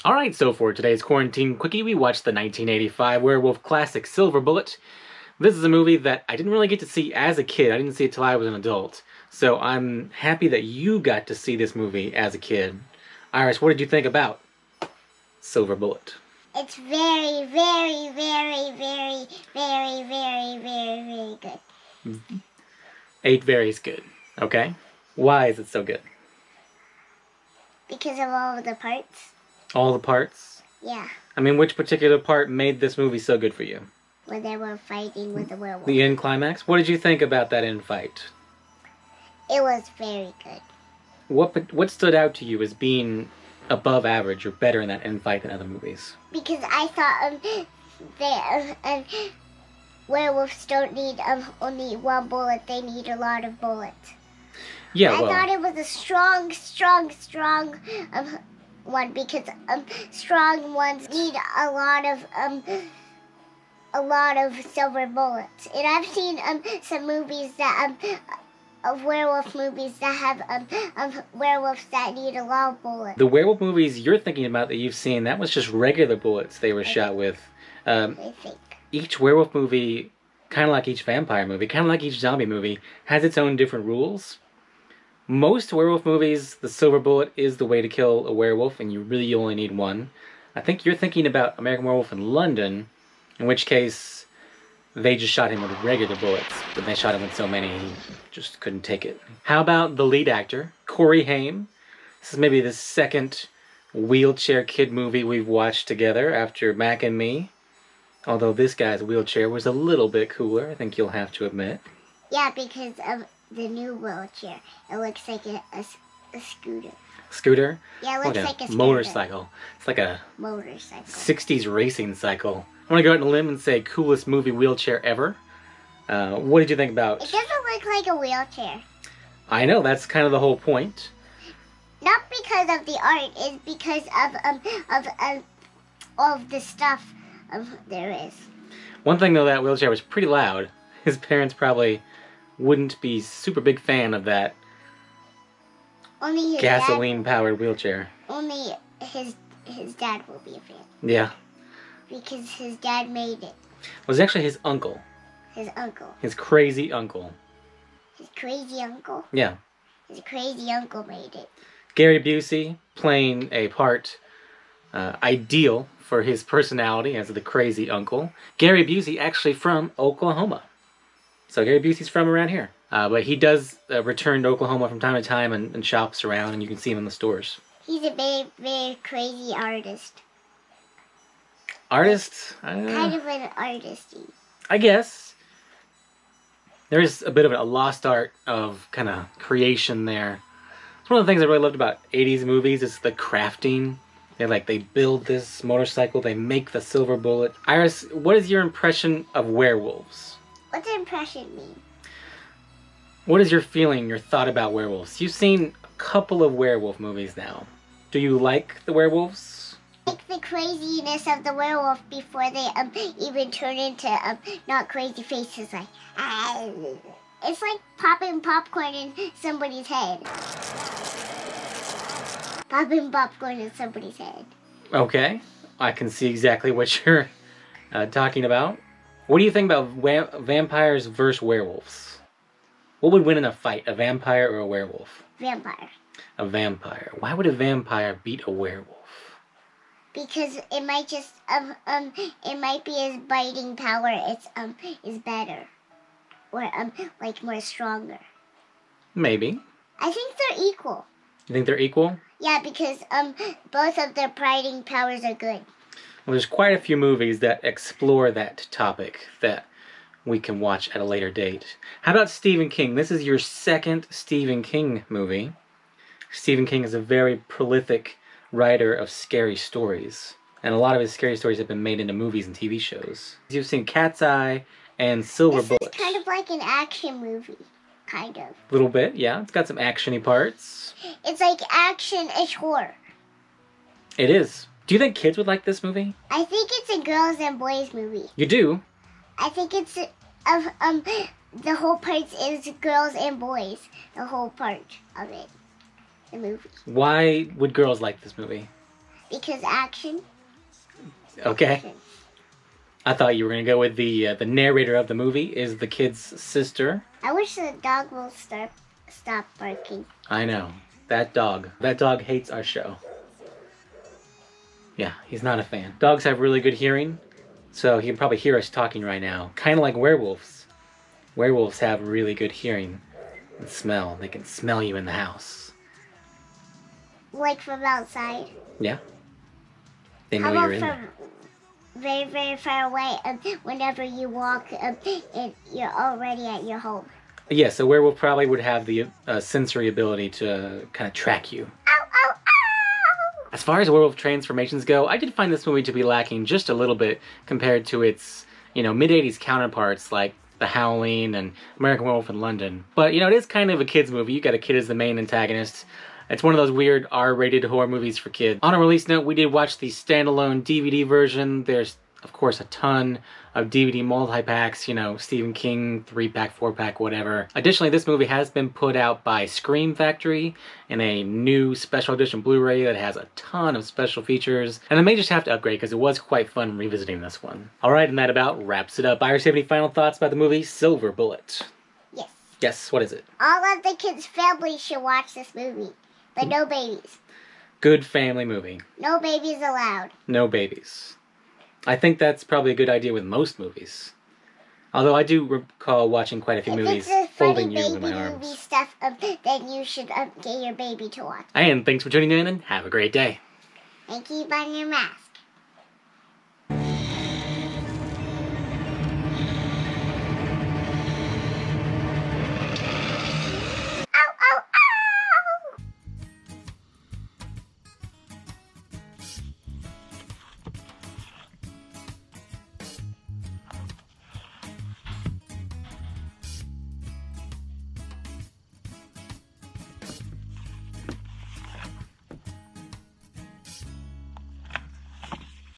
Alright, so for today's Quarantine Quickie, we watched the 1985 Werewolf classic Silver Bullet. This is a movie that I didn't really get to see as a kid. I didn't see it till I was an adult. So I'm happy that you got to see this movie as a kid. Iris, what did you think about Silver Bullet? It's very, very, very, very, very, very, very, very good. 8 varies good. Okay. Why is it so good? Because of all of the parts. All the parts? Yeah. I mean, which particular part made this movie so good for you? When they were fighting with the werewolf. The end climax? What did you think about that end fight? It was very good. What stood out to you as being above average or better in that end fight than other movies? Because I thought werewolves don't need only one bullet. They need a lot of bullets. Yeah, I thought it was a strong one, because strong ones need a lot of silver bullets. And I've seen some movies that of werewolf movies that have werewolves that need a lot of bullets. The werewolf movies you're thinking about that you've seen, that was just regular bullets they were shot with. I think. Each werewolf movie, kind of like each vampire movie, kind of like each zombie movie, has its own different rules. Most werewolf movies, the silver bullet is the way to kill a werewolf, and you really only need one. I think you're thinking about American Werewolf in London, in which case they just shot him with regular bullets, but they shot him with so many he just couldn't take it. How about the lead actor, Corey Haim? This is maybe the second wheelchair kid movie we've watched together after Mac and Me. Although this guy's wheelchair was a little bit cooler, I think you'll have to admit. Yeah, because of the new wheelchair. It looks like a scooter. Scooter? Yeah, it looks like a scooter. Motorcycle. It's like a motorcycle. 60s racing cycle. I'm gonna go out on a limb and say coolest movie wheelchair ever. What did you think about? It doesn't look like a wheelchair. I know, that's kind of the whole point. Not because of the art, it's because of all of the stuff there is. One thing though, that wheelchair was pretty loud. His parents probably wouldn't be super big fan of that gasoline-powered wheelchair. Only his dad will be a fan. Yeah. Because his dad made it. It was actually his uncle. His uncle. His crazy uncle. His crazy uncle? Yeah. His crazy uncle made it. Gary Busey playing a part ideal for his personality as the crazy uncle. Gary Busey actually from Oklahoma. So Gary Busey's from around here. But he does return to Oklahoma from time to time and shops around, and you can see him in the stores. He's a very, very crazy artist. Artist? Kind of an artist. I guess. There is a bit of a lost art of kind of creation there. It's one of the things I really loved about 80s movies is the crafting. They build this motorcycle, they make the silver bullet. Iris, what is your impression of werewolves? What's impression mean? What is your feeling, your thought about werewolves? You've seen a couple of werewolf movies now. Do you like the werewolves? I like the craziness of the werewolf before they even turn into not crazy faces like it's like popping popcorn in somebody's head. Popping popcorn in somebody's head. Okay, I can see exactly what you're talking about. What do you think about vampires versus werewolves? What would win in a fight, a vampire or a werewolf? Vampire. A vampire. Why would a vampire beat a werewolf? Because it might just it might be his biting power is better, or like more stronger. Maybe. I think they're equal. You think they're equal? Yeah, because both of their biting powers are good. Well, there's quite a few movies that explore that topic that we can watch at a later date. How about Stephen King? This is your second Stephen King movie. Stephen King is a very prolific writer of scary stories, and a lot of his scary stories have been made into movies and TV shows. You've seen Cat's Eye and Silver Bullet. This is kind of like an action movie, kind of. A little bit, yeah. It's got some action-y parts. It's like action-ish horror. It is. Do you think kids would like this movie? I think it's a girls and boys movie. You do? I think it's the whole part is girls and boys. The whole part of it, the movie. Why would girls like this movie? Because action. Okay. I thought you were gonna go with the narrator of the movie is the kid's sister. I wish the dog will stop barking. I know. That dog hates our show. Yeah, he's not a fan. Dogs have really good hearing, so he can probably hear us talking right now. Kind of like werewolves. Werewolves have really good hearing and smell. They can smell you in the house. Like from outside. Yeah. They know How you're in about there. from very, very far away? Whenever you walk, you're already at your home. Yeah, so werewolf probably would have the sensory ability to kind of track you. Ow, ow, ow! As far as werewolf transformations go, I did find this movie to be lacking just a little bit compared to its, mid-80s counterparts like The Howling and American Werewolf in London. But, it is kind of a kid's movie. You got a kid as the main antagonist. It's one of those weird R-rated horror movies for kids. On a release note, we did watch the standalone DVD version. There's, of course, a ton of DVD multi-packs, Stephen King, 3-pack, 4-pack, whatever. Additionally, this movie has been put out by Scream Factory in a new special edition Blu-ray that has a ton of special features. And I may just have to upgrade because it was quite fun revisiting this one. Alright, and that about wraps it up. Iris, have any final thoughts about the movie Silver Bullet? Yes. Yes, what is it? All of the kids' families should watch this movie. But no babies. Good family movie. No babies allowed. No babies. I think that's probably a good idea with most movies. Although I do recall watching quite a few movies folding you in my arms. Movie stuff, then you should get your baby to watch. And thanks for tuning in and have a great day. And keep on your mask. Ow, ow,